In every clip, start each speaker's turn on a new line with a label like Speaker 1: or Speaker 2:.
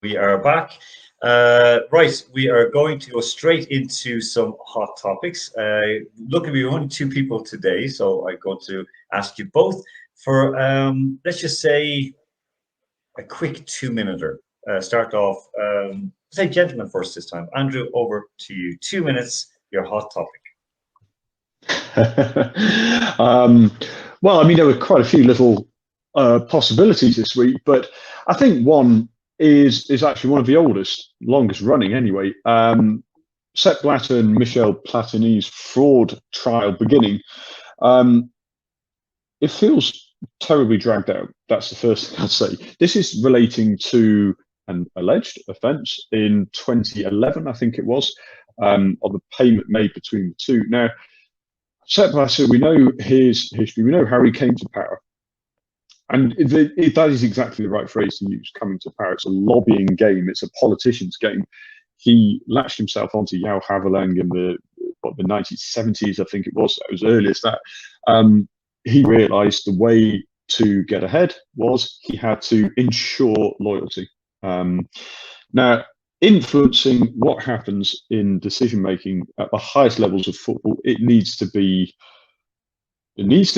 Speaker 1: We are back. Right, we are going to go straight into some hot topics. Look, we're only two people today, so I'm going to ask you both for, let's just say, a quick 2-minute. Start off, say gentlemen first this time. Andrew, over to you. 2 minutes, your hot topic.
Speaker 2: Well, I mean, there were quite a few little possibilities this week, but I think one is actually one of the longest running anyway. Sepp Blatter and Michel Platini's fraud trial beginning. It feels terribly dragged out. That's the first thing I'd say. This is relating to an alleged offence in 2011, I think it was, of the payment made between the two. Now, Sepp Blatter, we know his history, we know how he came to power. And that is exactly the right phrase to use, coming to power. It's a lobbying game, it's a politician's game. He latched himself onto Yao Havelang in the 1970s, I think it was early as that. He realised the way to get ahead was he had to ensure loyalty. Now, influencing what happens in decision making at the highest levels of football, it needs to be. It's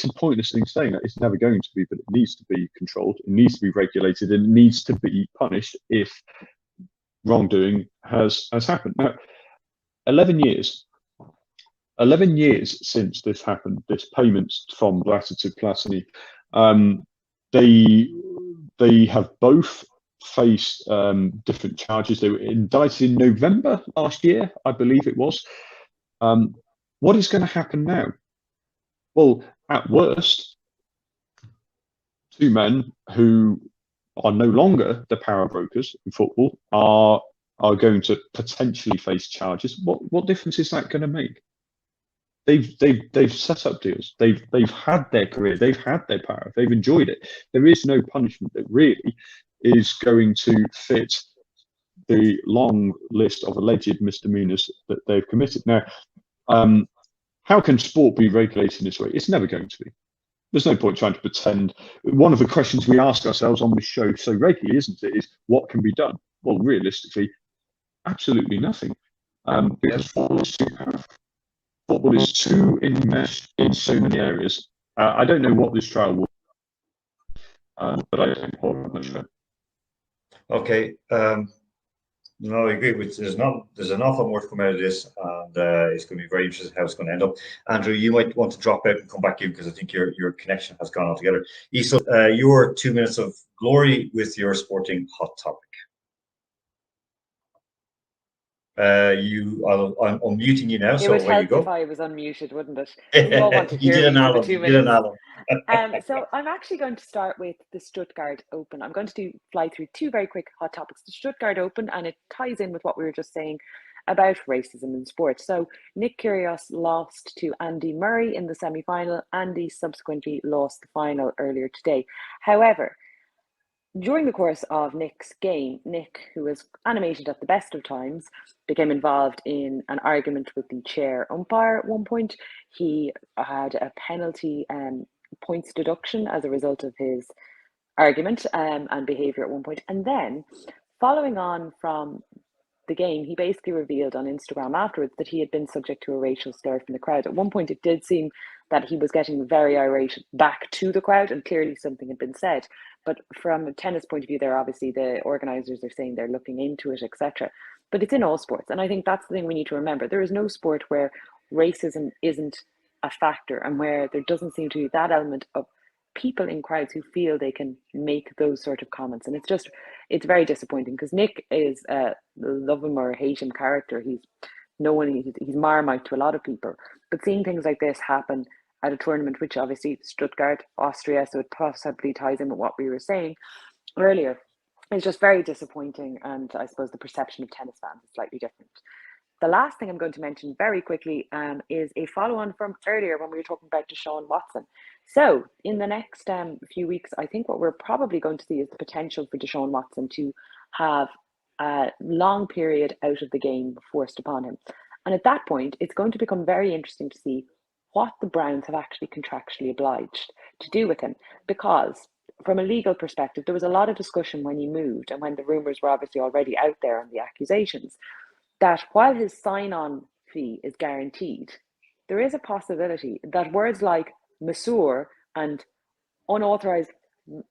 Speaker 2: a pointless thing saying that. It's never going to be, but it needs to be controlled. It needs to be regulated, and it needs to be punished if wrongdoing has happened. Now, 11 years since this happened, this payment from Blatter to Platini, they have both faced different charges. They were indicted in November last year, I believe it was. What is going to happen now? Well, at worst, two men who are no longer the power brokers in football are going to potentially face charges. What difference is that going to make? They've set up deals. They've had their career. They've had their power. They've enjoyed it. There is no punishment that really is going to fit the long list of alleged misdemeanors that they've committed. Now, how can sport be regulated in this way? It's never going to be. There's no point trying to pretend. One of the questions we ask ourselves on this show so regularly, isn't it, is what can be done? Well, realistically, absolutely nothing. Because football is too powerful. Football is too enmeshed in so many areas. I don't know what this trial will, but I don't hold much of it.
Speaker 1: Okay. No, I agree with there's an awful lot more to come out of this, and it's going to be very interesting how it's going to end up. Andrew, you might want to drop out and come back in because I think your connection has gone altogether. Isel, your 2 minutes of glory with your sporting hot topic. I'm unmuting you now,
Speaker 3: it
Speaker 1: so
Speaker 3: would
Speaker 1: away you
Speaker 3: help
Speaker 1: go.
Speaker 3: if I was unmuted, wouldn't it? We all want to
Speaker 1: You
Speaker 3: hear
Speaker 1: did
Speaker 3: me
Speaker 1: an
Speaker 3: for the
Speaker 1: Alan.
Speaker 3: 2
Speaker 1: You did an
Speaker 3: minutes.
Speaker 1: Alan.
Speaker 3: So I'm actually going to start with the Stuttgart Open. I'm going to fly through two very quick hot topics. The Stuttgart Open, and it ties in with what we were just saying about racism in sport. So Nick Kyrgios lost to Andy Murray in the semi-final. Andy subsequently lost the final earlier today. However, during the course of Nick's game, Nick, who was animated at the best of times, became involved in an argument with the chair umpire at one point. He had a penalty points deduction as a result of his argument and behaviour at one point. And then, following on from the game, he basically revealed on Instagram afterwards that he had been subject to a racial slur from the crowd. At one point, it did seem that he was getting very irate back to the crowd, and clearly something had been said. But from a tennis point of view, there obviously the organisers are saying they're looking into it, etc. But it's in all sports, and I think that's the thing we need to remember. There is no sport where racism isn't a factor, and where there doesn't seem to be that element of people in crowds who feel they can make those sort of comments. And it's very disappointing because Nick is a love him or hate him character. He's Marmite to a lot of people. But seeing things like this happen at a tournament, which obviously Stuttgart, Austria, so it possibly ties in with what we were saying earlier, is just very disappointing. And I suppose the perception of tennis fans is slightly different. The last thing I'm going to mention very quickly is a follow-on from earlier when we were talking about Deshaun Watson. So in the next few weeks, I think what we're probably going to see is the potential for Deshaun Watson to have a long period out of the game forced upon him. And at that point, it's going to become very interesting to see what the Browns have actually contractually obliged to do with him. Because from a legal perspective, there was a lot of discussion when he moved and when the rumours were obviously already out there and the accusations, that while his sign-on fee is guaranteed, there is a possibility that words like masseur and unauthorized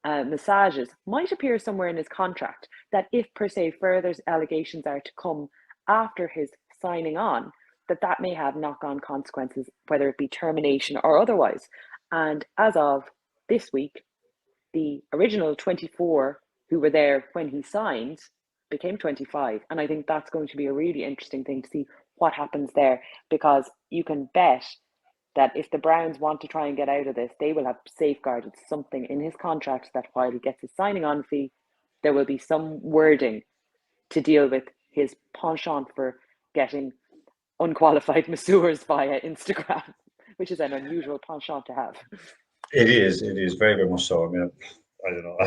Speaker 3: massages might appear somewhere in his contract, that if per se further allegations are to come after his signing on, that may have knock-on consequences, whether it be termination or otherwise. And as of this week, the original 24 who were there when he signed became 25. And I think that's going to be a really interesting thing to see what happens there, because you can bet that if the Browns want to try and get out of this, they will have safeguarded something in his contract that while he gets his signing on fee, there will be some wording to deal with his penchant for getting unqualified masseurs via Instagram, which is an unusual penchant to have.
Speaker 1: It is very, very much so. I mean, I don't know.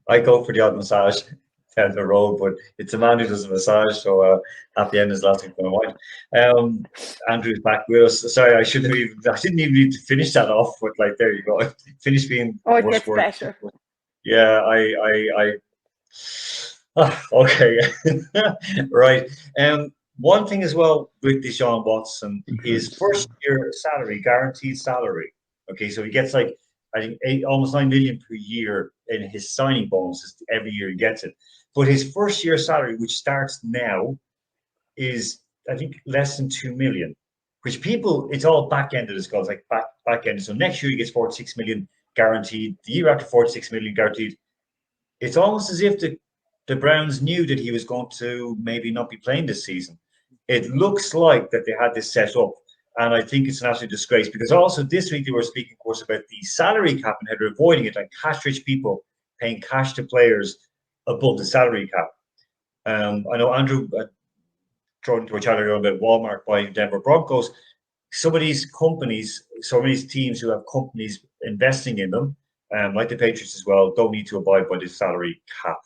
Speaker 1: I go for the odd massage down the road, but it's a man who does a massage, so at the end is last week my wife. Andrew's back with us. Sorry, I didn't even need to finish that off, but like, there you go. Finish being
Speaker 3: Oh, it
Speaker 1: worst
Speaker 3: gets
Speaker 1: word.
Speaker 3: better.
Speaker 1: Yeah, okay. Right. One thing as well with Deshaun Watson, his first year salary, guaranteed salary. Okay, so he gets like, I think almost 9 million per year in his signing bonuses every year he gets it. But his first year salary, which starts now, is I think less than 2 million, which people, it's all back ended as goes, like back ended. So next year he gets 46 million guaranteed. The year after, 46 million guaranteed. It's almost as if the Browns knew that he was going to maybe not be playing this season. It looks like that they had this set up, and I think it's an absolute disgrace, because also this week they were speaking, of course, about the salary cap and how they're avoiding it, like cash-rich people paying cash to players above the salary cap. I know Andrew thrown into a chat earlier about Walmart buying Denver Broncos. Some of these companies, some of these teams who have companies investing in them, like the Patriots as well, don't need to abide by the salary cap.